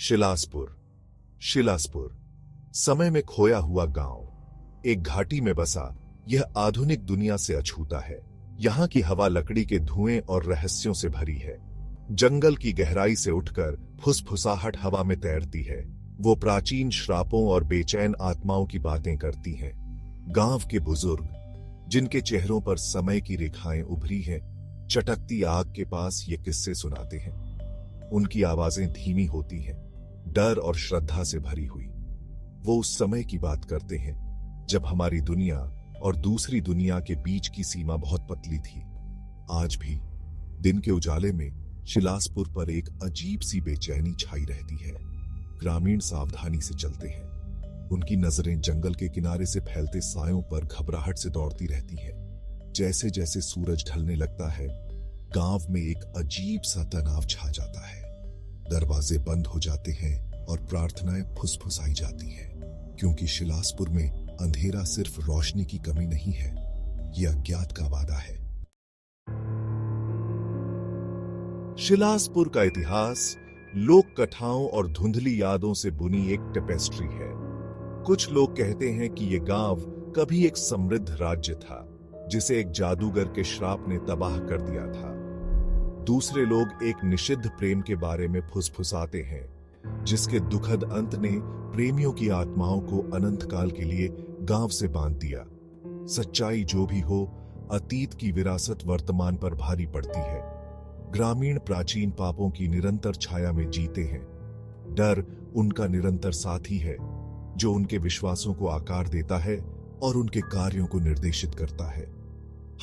शिलासपुर। शिलासपुर समय में खोया हुआ गांव, एक घाटी में बसा यह आधुनिक दुनिया से अछूता है। यहाँ की हवा लकड़ी के धुएं और रहस्यों से भरी है। जंगल की गहराई से उठकर फुसफुसाहट हवा में तैरती है। वो प्राचीन श्रापों और बेचैन आत्माओं की बातें करती हैं। गांव के बुजुर्ग, जिनके चेहरों पर समय की रेखाएं उभरी हैं, चटकती आग के पास ये किस्से सुनाते हैं। उनकी आवाजें धीमी होती हैं, डर और श्रद्धा से भरी हुई। वो उस समय की बात करते हैं जब हमारी दुनिया और दूसरी दुनिया के बीच की सीमा बहुत पतली थी। आज भी दिन के उजाले में शिलासपुर पर एक अजीब सी बेचैनी छाई रहती है। ग्रामीण सावधानी से चलते हैं। उनकी नजरें जंगल के किनारे से फैलते सायों पर घबराहट से दौड़ती रहती हैं। जैसे जैसे सूरज ढलने लगता है, गांव में एक अजीब सा तनाव छा जाता है। दरवाजे बंद हो जाते हैं और प्रार्थनाएं फुसफुसाई जाती हैं, क्योंकि शिलासपुर में अंधेरा सिर्फ रोशनी की कमी नहीं है, यह अज्ञात का वादा है। शिलासपुर का इतिहास लोक कथाओं और धुंधली यादों से बुनी एक टेपेस्ट्री है। कुछ लोग कहते हैं कि यह गांव कभी एक समृद्ध राज्य था, जिसे एक जादूगर के श्राप ने तबाह कर दिया था। दूसरे लोग एक निषिद्ध प्रेम के बारे में फुसफुसाते हैं, जिसके दुखद अंत ने प्रेमियों की आत्माओं को अनंत काल के लिए गांव से बांध दिया। सच्चाई जो भी हो, अतीत की विरासत वर्तमान पर भारी पड़ती है। ग्रामीण प्राचीन पापों की निरंतर छाया में जीते हैं। डर उनका निरंतर साथी है, जो उनके विश्वासों को आकार देता है और उनके कार्यों को निर्देशित करता है।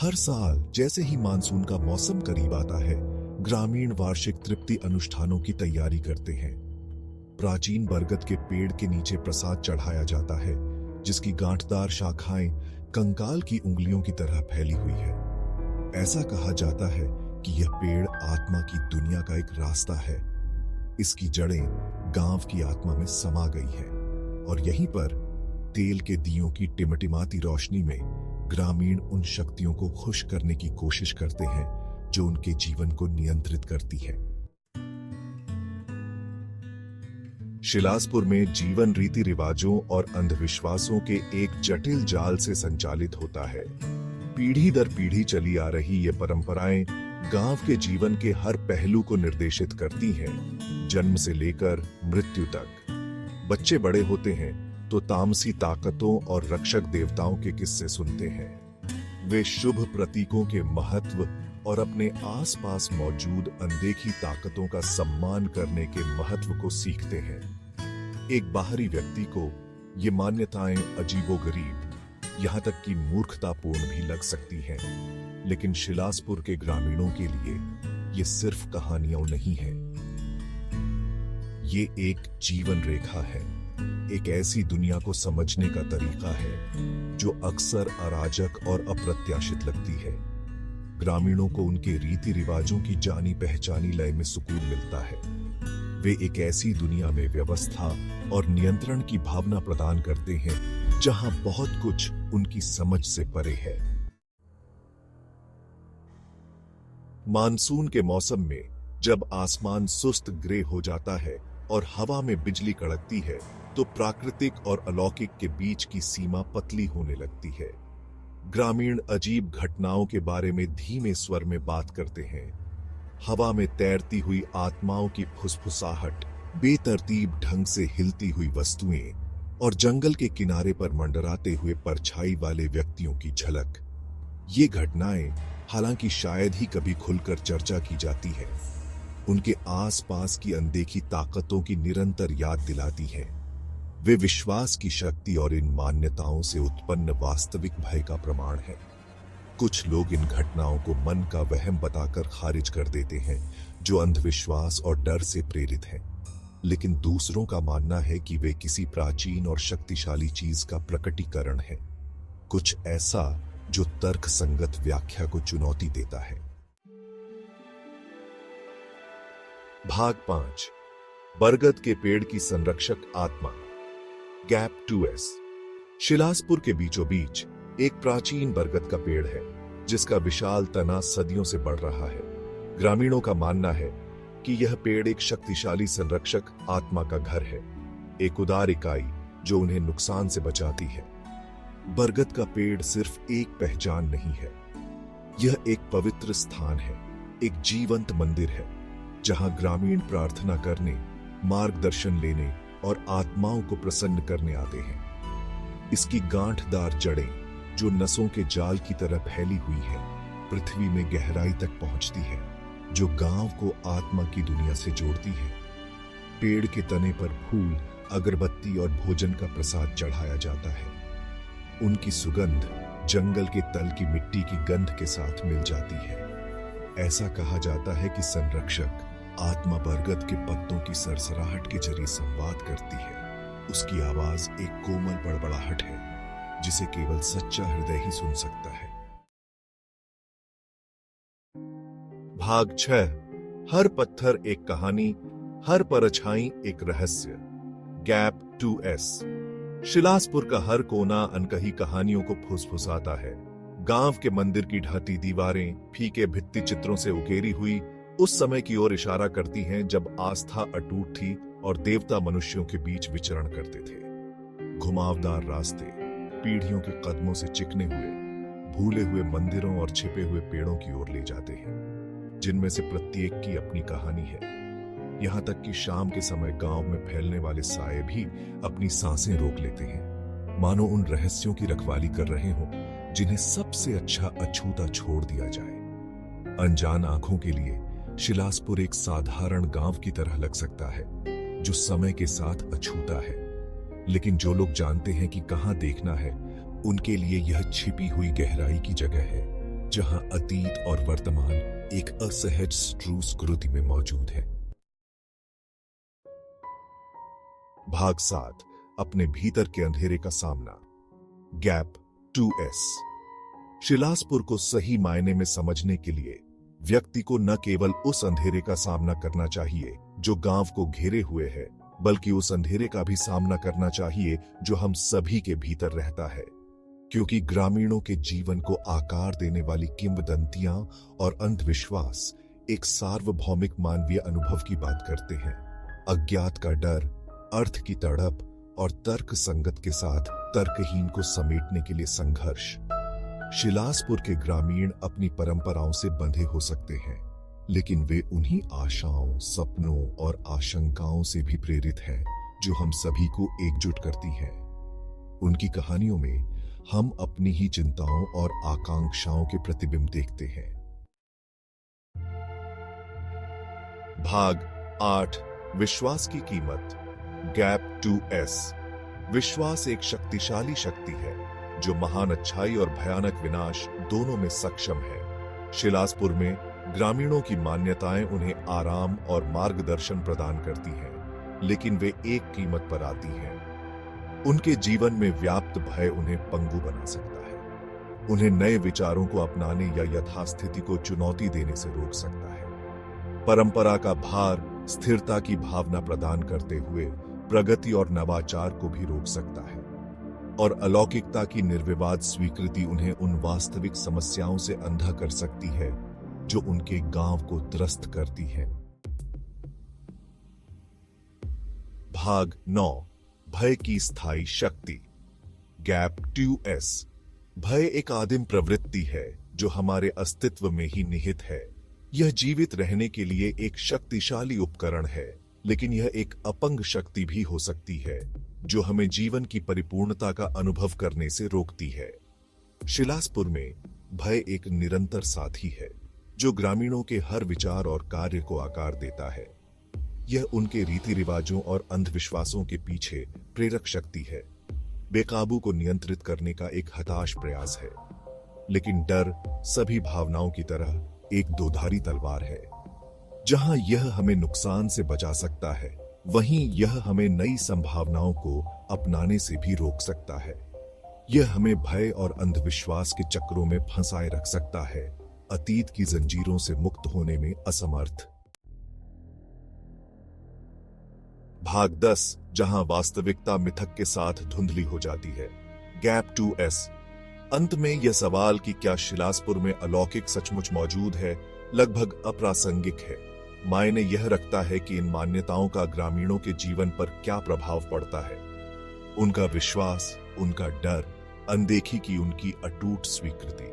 हर साल जैसे ही मानसून का मौसम करीब आता है, ग्रामीण वार्षिक तृप्ति अनुष्ठानों की तैयारी करते हैं। प्राचीन बरगद के पेड़ के नीचे प्रसाद चढ़ाया जाता है, जिसकी गांठदार शाखाएं कंकाल की उंगलियों की तरह फैली हुई है। ऐसा कहा जाता है कि यह पेड़ आत्मा की दुनिया का एक रास्ता है। इसकी जड़ें गांव की आत्मा में समा गई हैं, और यहीं पर तेल के दियों की टिमटिमाती रोशनी में ग्रामीण उन शक्तियों को खुश करने की कोशिश करते हैं जो उनके जीवन को नियंत्रित करती है। शिलासपुर में जीवन रीति रिवाजों और अंधविश्वासों के एक जटिल जाल से संचालित होता है। पीढ़ी दर पीढ़ी चली आ रही ये परंपराएं गांव के जीवन के हर पहलू को निर्देशित करती हैं, जन्म से लेकर मृत्यु तक। बच्चे बड़े होते हैं तो तामसी ताकतों और रक्षक देवताओं के किस्से सुनते हैं। वे शुभ प्रतीकों के महत्व और अपने आसपास मौजूद अनदेखी ताकतों का सम्मान करने के महत्व को सीखते हैं। एक बाहरी व्यक्ति को ये मान्यताएं अजीबोगरीब, यहाँ तक कि मूर्खतापूर्ण भी लग सकती हैं, लेकिन शिलासपुर के ग्रामीणों के लिए ये सिर्फ कहानियां नहीं हैं। ये एक जीवन रेखा है, एक ऐसी दुनिया को समझने का तरीका है जो अक्सर अराजक और अप्रत्याशित लगती है। ग्रामीणों को उनके रीति रिवाजों की जानी पहचानी लय में सुकून मिलता है। वे एक ऐसी दुनिया में व्यवस्था और नियंत्रण की भावना प्रदान करते हैं जहां बहुत कुछ उनकी समझ से परे है। मानसून के मौसम में जब आसमान सुस्त ग्रे हो जाता है और हवा में बिजली कड़कती है, तो प्राकृतिक और अलौकिक के बीच की सीमा पतली होने लगती है। ग्रामीण अजीब घटनाओं के बारे में धीमे स्वर में बात करते हैं। हवा में तैरती हुई आत्माओं की फुसफुसाहट, बेतरतीब ढंग से हिलती हुई वस्तुएं और जंगल के किनारे पर मंडराते हुए परछाई वाले व्यक्तियों की झलक। ये घटनाएं हालांकि शायद ही कभी खुलकर चर्चा की जाती है, उनके आसपास की अनदेखी ताकतों की निरंतर याद दिलाती हैं। वे विश्वास की शक्ति और इन मान्यताओं से उत्पन्न वास्तविक भय का प्रमाण है। कुछ लोग इन घटनाओं को मन का वहम बताकर खारिज कर देते हैं, जो अंधविश्वास और डर से प्रेरित हैं। लेकिन दूसरों का मानना है कि वे किसी प्राचीन और शक्तिशाली चीज का प्रकटीकरण है, कुछ ऐसा जो तर्क संगत व्याख्या को चुनौती देता है। भाग 5, बरगद के पेड़ की संरक्षक आत्मा। Gap 2S। शिलासपुर के बीचों बीच एक प्राचीन बरगद का पेड़ है, जिसका विशाल तना सदियों से बढ़ रहा है। ग्रामीणों का मानना है कि यह पेड़ एक शक्तिशाली संरक्षक आत्मा का घर है, एक उदार इकाई जो उन्हें नुकसान से बचाती है। बरगद का पेड़ सिर्फ एक पहचान नहीं है, यह एक पवित्र स्थान है, एक जीवंत मंदिर है जहां ग्रामीण प्रार्थना करने, मार्गदर्शन लेने और आत्माओं को प्रसन्न करने आते हैं। इसकी गांठदार जड़ें जो नसों के जाल की तरह फैली हुई है, पृथ्वी में गहराई तक पहुंचती है, जो गांव को आत्मा की दुनिया से जोड़ती है। पेड़ के तने पर फूल, अगरबत्ती और भोजन का प्रसाद चढ़ाया जाता है। उनकी सुगंध जंगल के तल की मिट्टी की गंध के साथ मिल जाती है। ऐसा कहा जाता है कि संरक्षक आत्मा बरगद के पत्तों की सरसराहट के जरिए संवाद करती है। उसकी आवाज एक कोमल बड़बड़ाहट है जिसे केवल सच्चा हृदय ही सुन सकता है। भाग 6। हर पत्थर एक कहानी, हर परछाई एक रहस्य। Gap 2S। शिलासपुर का हर कोना अनकही कहानियों को फुसफुसाता है। गांव के मंदिर की ढहती दीवारें फीके भित्ति चित्रों से उकेरी हुई उस समय की ओर इशारा करती हैं जब आस्था अटूट थी और देवता मनुष्यों के बीच विचरण करते थे। घुमावदार रास्ते पीढ़ियों के कदमों से चिकने हुए, भूले हुए मंदिरों और छिपे हुए पेड़ों की ओर ले जाते हैं, जिनमें से प्रत्येक की अपनी कहानी है। यहां तक कि शाम के समय गांव में फैलने वाले साए भी अपनी सांसें रोक लेते हैं, मानो उन रहस्यों की रखवाली कर रहे हों जिन्हें सबसे अच्छा अछूता छोड़ दिया जाए। अनजान आंखों के लिए शिलासपुर एक साधारण गांव की तरह लग सकता है, जो समय के साथ अछूता है, लेकिन जो लोग जानते हैं कि कहां देखना है, उनके लिए यह छिपी हुई गहराई की जगह है, जहां अतीत और वर्तमान एक असहज स्क्रूति में मौजूद है। भाग 7। अपने भीतर के अंधेरे का सामना। Gap 2S। शिलासपुर को सही मायने में समझने के लिए व्यक्ति को न केवल उस अंधेरे का सामना करना चाहिए जो गांव को घेरे हुए है, बल्कि उस अंधेरे का भी सामना करना चाहिए जो हम सभी के भीतर रहता है। क्योंकि ग्रामीणों के जीवन को आकार देने वाली किंवदंतियां और अंधविश्वास एक सार्वभौमिक मानवीय अनुभव की बात करते हैं। अज्ञात का डर, अर्थ की तड़प और तर्क संगत के साथ तर्कहीन को समेटने के लिए संघर्ष। शिलासपुर के ग्रामीण अपनी परंपराओं से बंधे हो सकते हैं, लेकिन वे उन्हीं आशाओं, सपनों और आशंकाओं से भी प्रेरित हैं जो हम सभी को एकजुट करती हैं। उनकी कहानियों में हम अपनी ही चिंताओं और आकांक्षाओं के प्रतिबिंब देखते हैं। भाग 8। विश्वास की कीमत। Gap 2S। विश्वास एक शक्तिशाली शक्ति है जो महान अच्छाई और भयानक विनाश दोनों में सक्षम है। शिलासपुर में ग्रामीणों की मान्यताएं उन्हें आराम और मार्गदर्शन प्रदान करती हैं, लेकिन वे एक कीमत पर आती हैं। उनके जीवन में व्याप्त भय उन्हें पंगु बना सकता है, उन्हें नए विचारों को अपनाने या यथास्थिति को चुनौती देने से रोक सकता है। परंपरा का भार स्थिरता की भावना प्रदान करते हुए प्रगति और नवाचार को भी रोक सकता है, और अलौकिकता की निर्विवाद स्वीकृति उन्हें उन वास्तविक समस्याओं से अंधा कर सकती है जो उनके गांव को त्रस्त करती है। भाग 9। भय की स्थायी शक्ति। Gap 2S। भय एक आदिम प्रवृत्ति है जो हमारे अस्तित्व में ही निहित है। यह जीवित रहने के लिए एक शक्तिशाली उपकरण है, लेकिन यह एक अपंग शक्ति भी हो सकती है जो हमें जीवन की परिपूर्णता का अनुभव करने से रोकती है। शिलासपुर में भय एक निरंतर साथी है जो ग्रामीणों के हर विचार और कार्य को आकार देता है। यह उनके रीति रिवाजों और अंधविश्वासों के पीछे प्रेरक शक्ति है, बेकाबू को नियंत्रित करने का एक हताश प्रयास है। लेकिन डर सभी भावनाओं की तरह एक दोधारी तलवार है। जहां यह हमें नुकसान से बचा सकता है, वहीं यह हमें नई संभावनाओं को अपनाने से भी रोक सकता है। यह हमें भय और अंधविश्वास के चक्रों में फंसाए रख सकता है, अतीत की जंजीरों से मुक्त होने में असमर्थ। भाग 10। जहां वास्तविकता मिथक के साथ धुंधली हो जाती है। Gap 2S। अंत में यह सवाल कि क्या शिलासपुर में अलौकिक सचमुच मौजूद है, लगभग अप्रासंगिक है। मायने यह रखता है कि इन मान्यताओं का ग्रामीणों के जीवन पर क्या प्रभाव पड़ता है। उनका विश्वास, उनका डर, अनदेखी की उनकी अटूट स्वीकृति,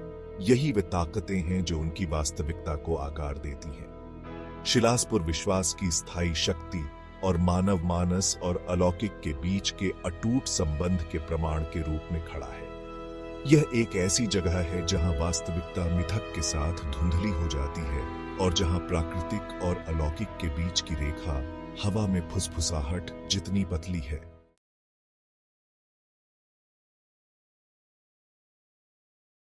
यही वे ताकतें हैं जो उनकी वास्तविकता को आकार देती हैं। शिलासपुर विश्वास की स्थायी शक्ति और मानव मानस और अलौकिक के बीच के अटूट संबंध के प्रमाण के रूप में खड़ा है। यह एक ऐसी जगह है जहां वास्तविकता मिथक के साथ धुंधली हो जाती है और जहां प्राकृतिक और अलौकिक के बीच की रेखा हवा में फुसफुसाहट जितनी पतली है।